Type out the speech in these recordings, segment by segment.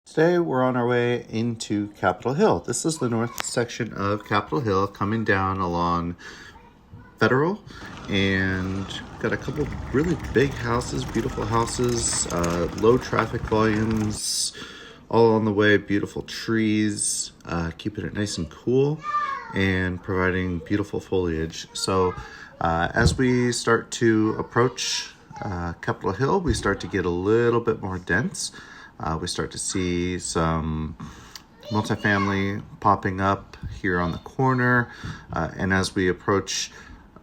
Today we're on our way into Capitol Hill. This is the north section of Capitol Hill coming down along Federal, and got a couple really big houses, beautiful houses, low traffic volumes all on the way, beautiful trees, keeping it nice and cool and providing beautiful foliage. So as we start to approach Capitol Hill, we start to get a little bit more dense. We start to see some multifamily popping up here on the corner. And as we approach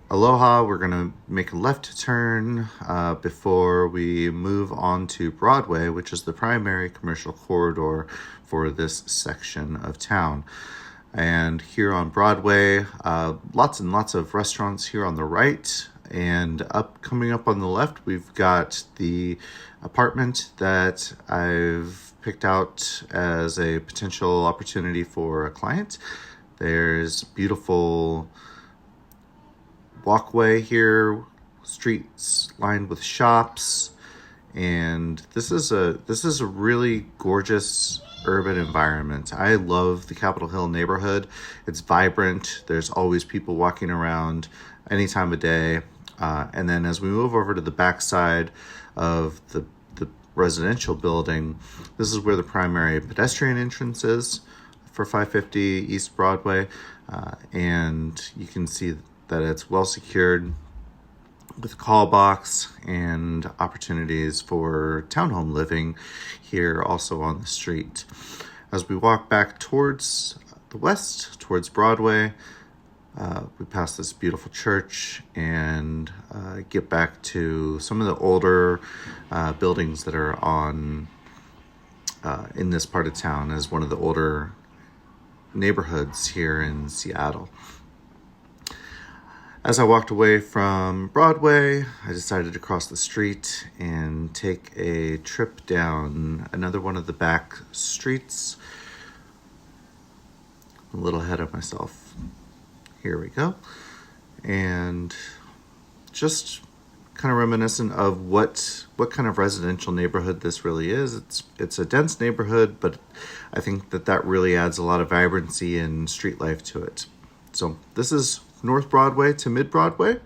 Aloha, we're going to make a left turn before we move on to Broadway, which is the primary commercial corridor for this section of town. And here on Broadway, lots and lots of restaurants here on the right. And coming up on the left, we've got the apartment that I've picked out as a potential opportunity for a client. There's beautiful walkway here, streets lined with shops, and this is a really gorgeous urban environment. I love the Capitol Hill neighborhood. It's vibrant. There's always people walking around any time of day. And then as we move over to the backside of the residential building, this is where the primary pedestrian entrance is for 550 East Broadway. And you can see that it's well secured with call box and opportunities for townhome living here also on the street. As we walk back towards the west, towards Broadway, we pass this beautiful church and get back to some of the older buildings that are on in this part of town as one of the older neighborhoods here in Seattle. As I walked away from Broadway, I decided to cross the street and take a trip down another one of the back streets. A little ahead of myself. Here we go. And just kind of reminiscent of what kind of residential neighborhood this really is. It's a dense neighborhood, but I think that really adds a lot of vibrancy and street life to it. So this is North Broadway to Mid Broadway.